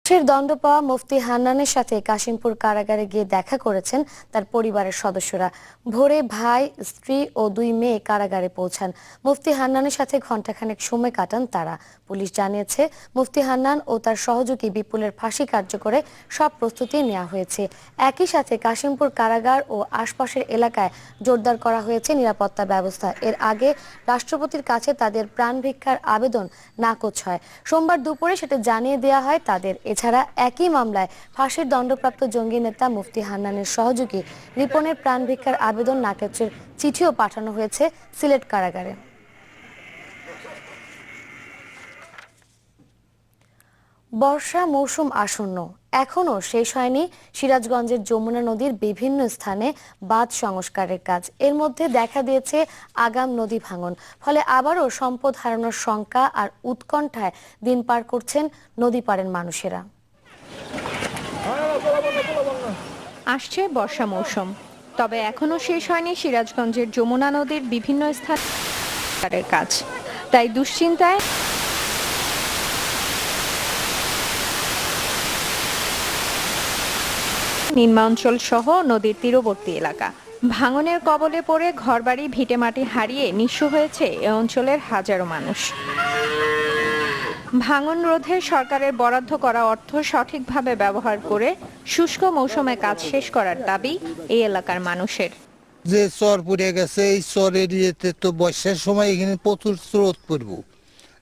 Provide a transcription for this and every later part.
ফাঁসির দণ্ড পাওয়া মুফতি হান্নানের সাথে কাশিমপুর কারাগারে গিয়ে দেখা করেছেন তার পরিবারের সদস্যরা। ভোরে ভাই, স্ত্রী ও দুই মেয়ে কারাগারে পৌঁছান। মুফতি হান্নানের সাথে ঘণ্টাখানেক সময় কাটান তারা। পুলিশ জানিয়েছে, মুফতি হান্নান ও তার সহযোগী বিপুলের ফাঁসি কার্যকরে সব প্রস্তুতি নেওয়া হয়েছে। একই সাথে কাশিমপুর কারাগার ও আশপাশের এলাকায় জোরদার করা হয়েছে নিরাপত্তা ব্যবস্থা। এর আগে রাষ্ট্রপতির কাছে তাদের প্রাণ ভিক্ষার আবেদন নাকচ হয়। সোমবার দুপুরে সেটা জানিয়ে দেওয়া হয় তাদের। এছাড়া একই মামলায় ফাঁসির দণ্ডপ্রাপ্ত জঙ্গি নেতা মুফতি হান্নানের সহযোগী রিপনের প্রাণ ভিক্ষার আবেদন নাকচের চিঠিও পাঠানো হয়েছে সিলেট কারাগারে। বর্ষা মৌসুম আসন্ন, এখনও শেষ হয়নি সিরাজগঞ্জের যমুনা নদীর বিভিন্ন স্থানে বাঁধ সংস্কারের কাজ। এর মধ্যে দেখা দিয়েছে আগাম নদী ভাঙন, ফলে আবারও সম্পদ হারানোর শঙ্কা আর উৎকণ্ঠায় দিন পার করছেন নদী পাড়ের মানুষেরা। আসছে বর্ষা মৌসুম, তবে এখনো শেষ হয়নি সিরাজগঞ্জের যমুনা নদীর বিভিন্ন স্থানের কাজ। তাই দুশ্চিন্তায় নিম্নাঞ্চল সহ নদীর তীরবর্তী এলাকা ভাঙনের কবলে পড়ে ঘরবাড়ি ভিটেমাটি হারিয়ে নিঃস্ব হয়েছে এ অঞ্চলের হাজারো মানুষ। ভাঙন রোধে সরকারের বরাদ্দ করা অর্থ সঠিকভাবে ব্যবহার করে শুষ্ক মৌসুমে কাজ শেষ করার দাবি এই এলাকার মানুষের। যে চর পড়ে গেছে, এই চর এরিয়াতে তো বর্ষার সময় এখানে প্রচুর স্রোত পড়ব,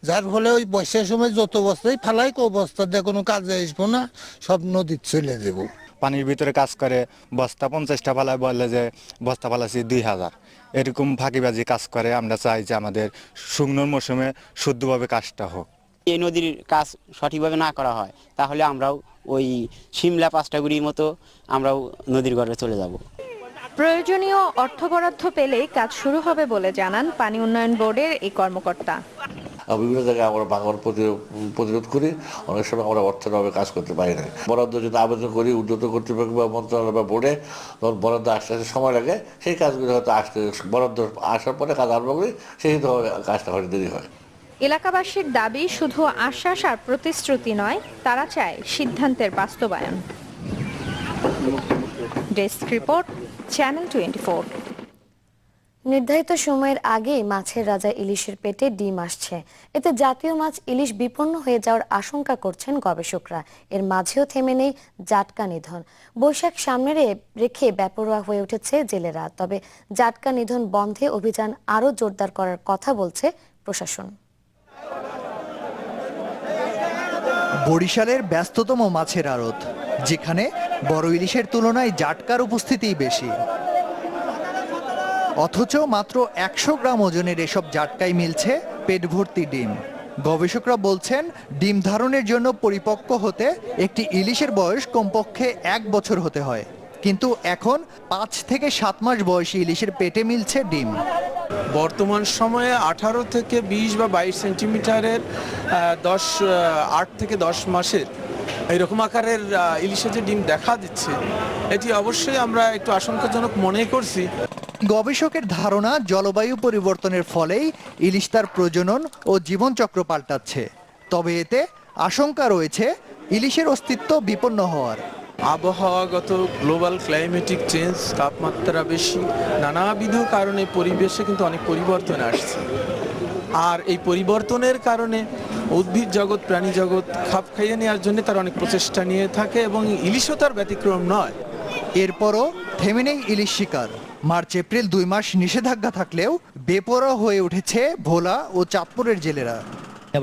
যার ফলে ওই বর্ষার সময় যত বস্তাই ফালাই বস্তাতে কোনো কাজে আসবো না, সব নদীর চলে যাব। পানির ভিতরে কাজ করে বস্তা 50টা ফালায়, বলে যে বস্তা ফালাচ্ছি 2000, এরকম ফাঁকিবাজি কাজ করে। আমরা চাই যে আমাদের শুকনোর মৌসুমে শুদ্ধভাবে কাজটা হোক। এই নদীর কাজ সঠিকভাবে না করা হয় তাহলে আমরাও ওই শিমলা পাঁচটাগুড়ির মতো আমরাও নদীর গর্ভে চলে যাব। প্রয়োজনীয় অর্থ বরাদ্দ পেলে কাজ শুরু হবে বলে জানান পানি উন্নয়ন বোর্ডের এই কর্মকর্তা। বিভিন্ন জায়গায় আমরা ভাঙন প্রতিরোধ করি, অনেক সময় আমরা অর্থের অভাবে কাজ করতে পারি না। বরাদ্দ যদি আবেদন করি উদ্যত কর্তৃপক্ষ বা মন্ত্রণালয় বা বোর্ডে, তখন বরাদ্দ আসতে আসতে সময় লাগে। সেই কাজগুলো হয়তো বরাদ্দ আসার পরে কাজ আরম্ভ করি, সেই কাজটা হয়তো দেরি হয়। এলাকাবাসীর দাবি শুধু আশ্বাস আর প্রতিশ্রুতি নয়, তারা চায় সিদ্ধান্তের বাস্তবায়ন। Desk report, channel 24। নির্ধারিত সময়ের আগেই মাছের রাজা ইলিশের পেটে ডিম আসছে। এতে জাতীয় মাছ ইলিশ বিপন্ন হয়ে যাওয়ার আশঙ্কা করছেন গবেষকরা। এর মাঝেও থেমে নেই জাটকা নিধন। বৈশাখ সামনে রেখে বেপরোয়া হয়ে উঠেছে জেলেরা। তবে জাটকা নিধন বন্ধে অভিযান আরও জোরদার করার কথা বলছে প্রশাসন। বরিশালের ব্যস্ততম মাছের আড়ত, যেখানে বড় ইলিশের তুলনায় জাটকার উপস্থিতিই বেশি, অথচ মাত্র 100 গ্রাম ওজনের এসব জাটকায় মিলছে পেট ভর্তি ডিম। গবেষকরা বলছেন, ডিম ধারণের জন্য পরিপক্ক হতে একটি ইলিশের বয়স কমপক্ষে 1 বছর হতে হয়, কিন্তু এখন 5 থেকে 7 মাস বয়সী ইলিশের পেটে মিলছে ডিম। বর্তমান সময়ে 18 থেকে 20 বা 22 সেন্টিমিটারের 8 থেকে 10 মাসের এইরকম আকারের ইলিশের যে ডিম দেখা দিচ্ছে, এটি অবশ্যই আমরা একটু আশঙ্কাজনক মনে করছি। গবেষকের ধারণা, জলবায়ু পরিবর্তনের ফলেই ইলিশ তার প্রজনন ও জীবনচক্র পাল্টাচ্ছে। তবে এতে আশঙ্কা রয়েছে ইলিশের অস্তিত্ব বিপন্ন হওয়ার। আবহাওয়াগত গ্লোবাল ক্লাইমেটিক চেঞ্জ, তাপমাত্রা বেশি, নানাবিধ কারণে পরিবেশে কিন্তু অনেক পরিবর্তন আসছে। আর এই পরিবর্তনের কারণে উদ্ভিদ জগৎ, প্রাণী জগৎ খাপ খাইয়ে নেওয়ার জন্য তার অনেক প্রচেষ্টা নিয়ে থাকে, এবং ইলিশও তার ব্যতিক্রম নয়। এরপরও থেমে নেই ইলিশ শিকার। মার্চ এপ্রিল 2 মাস নিষেধাজ্ঞা থাকলেও বেপরোয়া হয়ে উঠেছে ভোলা ও চাঁদপুরের জেলেরা।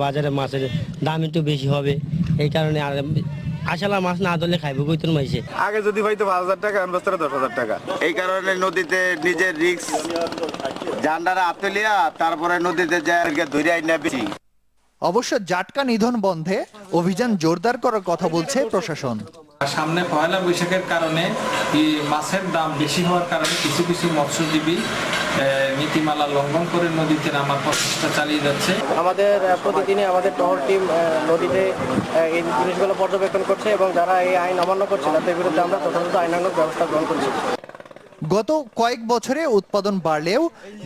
বাজারে মাছের দাম একটু বেশি হবে, এই কারণে আর আসলে মাছ না ধরলে খাইবে কইতুন মাইছে। আগে যদি হয়তো 5,000 টাকা, এখন 10,000 টাকা। এই কারণে নদীতে নিজের রিস্ক জান্ডারা আতলিয়া তারপরে নদীতে যায় ধরে আইনা বেশি। অবশ্য জাটকা নিধন বন্ধে অভিযান জোরদার করার কথা বলছে প্রশাসন। সামনে পয়লা বৈশাখের কারণে মাছের দাম বেশি হওয়ার কারণে কিছু কিছু মৎস্যজীবী নীতিমালা লঙ্ঘন করে নদীতে নামার প্রচেষ্টা চালিয়ে যাচ্ছে। আমাদের প্রতিদিনে আমাদের টহল টিম নদীতে এই জিনিসগুলো পর্যবেক্ষণ করছে, এবং যারা এই আইন অমান্য করছে তাদের বিরুদ্ধে আমরা যথাযথ আইনানুগ ব্যবস্থা গ্রহণ করছি। গত কয়েক বছরে উৎপাদন বাড়লেও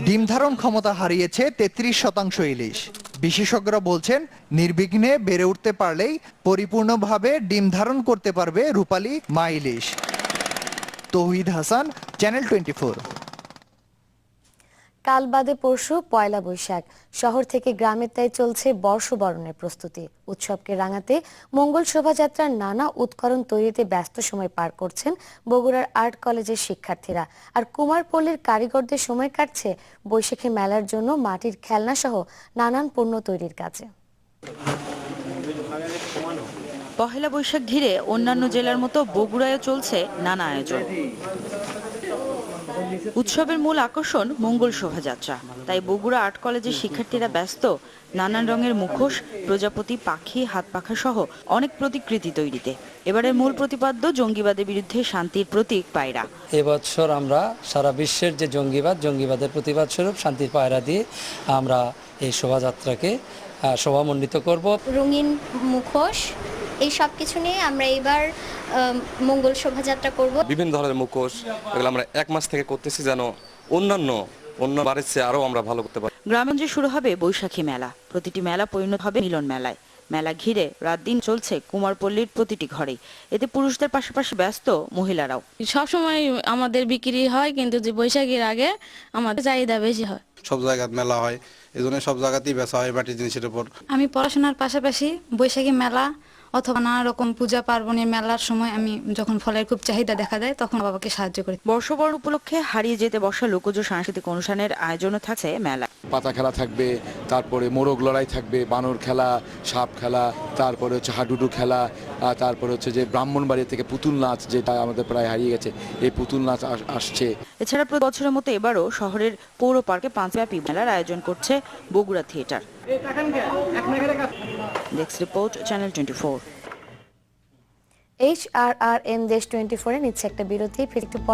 ডিম ধারণ ক্ষমতা হারিয়েছে 33% ইলিশ। বিশেষজ্ঞরা বলছেন নির্বিঘ্নে বেড়ে উঠতে পারলেই পরিপূর্ণভাবে ডিম ধারণ করতে পারবে রূপালী মা ইলিশ। তৌহিদ হাসান, চ্যানেল 24। কাল বাদে পরশু পয়লা বৈশাখ, শহর থেকে গ্রামের তাই চলছে বর্ষবরণের প্রস্তুতি। উৎসবকে রাঙাতে মঙ্গল শোভাযাত্রার নানা উৎকরণ তৈরিতে ব্যস্ত সময় পার করছেন বগুড়ার আর্ট কলেজের শিক্ষার্থীরা। আর কুমারপল্লীর কারিগরদের সময় কাটছে বৈশাখী মেলার জন্য মাটির খেলনা সহ নানান পণ্য তৈরির কাজে। পহেলা বৈশাখ ঘিরে অন্যান্য জেলার মতো বগুড়ায়ও চলছে নানা আয়োজন। উৎসবের মূল আকর্ষণ মঙ্গল শোভাযাত্রা, তাই বগুড়া আর্ট কলেজের শিক্ষার্থীরা ব্যস্ত নানান রঙের মুখোশ, প্রজাপতি, পাখি, হাত পাখা সহ অনেক প্রতিকৃতি তৈরিতে। এবারের মূল প্রতিপাদ্য জঙ্গিবাদের বিরুদ্ধে শান্তির প্রতীক পায়রা। এবছর আমরা সারা বিশ্বের যে জঙ্গিবাদের প্রতিবাদ স্বরূপ শান্তির পায়রা দিয়ে আমরা এই শোভাযাত্রাকে শোভামণ্ডিত করব। রঙিন মুখোশ এই সব কিছু নিয়ে আমরা এবার মঙ্গল শোভাযাত্রা করব। বিভিন্ন ধরনের মুখোশ এগুলো আমরা 1 মাস থেকে করতেছি, যেন অন্য বারের চেয়ে আরো আমরা ভালো করতে পারি। গ্রামগঞ্জে শুরু হবে বৈশাখী মেলা। প্রতিটি মেলা পরিণত হবে মিলন মেলায়। মেলা ঘিরে রাত দিন চলছে কুমারপল্লীর প্রতিটি ঘরেই। এতে পুরুষদের পাশাপাশি ব্যস্ত মহিলারাও। সবসময় আমাদের বিক্রি হয়, কিন্তু যে বৈশাখীর আগে আমাদের চাহিদা বেশি হয়। সব জায়গায় মেলা হয়, এই জন্য সব জায়গাতেই বেচা হয় মাটির জিনিসের উপর। আমি পড়াশোনার পাশাপাশি বৈশাখী মেলা অথবা নানা রকম পূজা পার্বণের মেলার সময় আমি যখন ফলের খুব চাহিদা দেখা দেয় তখন বাবাকে সাহায্য করি। বর্ষবরণ উপলক্ষে হারিয়ে যেতে বসা লোকজ সাংস্কৃতিক অনুষ্ঠানের আয়োজনও থাকছে মেলা। পাতা খেলা থাকবে, তারপরে মোরগ লড়াই থাকবে, বানর খেলা, সাপ খেলা, তারপরে হচ্ছে হাডুডু খেলা, তারপরে হচ্ছে যে ব্রাহ্মণবাড়ি থেকে পুতুল নাচ, যেটা আমাদের প্রায় হারিয়ে গেছে, এই পুতুল নাচ আসছে। এছাড়া প্রতি বছরের মতো এবারও শহরের পৌর পার্কে 5 ব্যাপী মেলার আয়োজন করছে Bogura theatre. Desk report, channel 24। HRRM দেশ 24 নিচ্ছে একটা বিরতি, ফিরে একটু পরে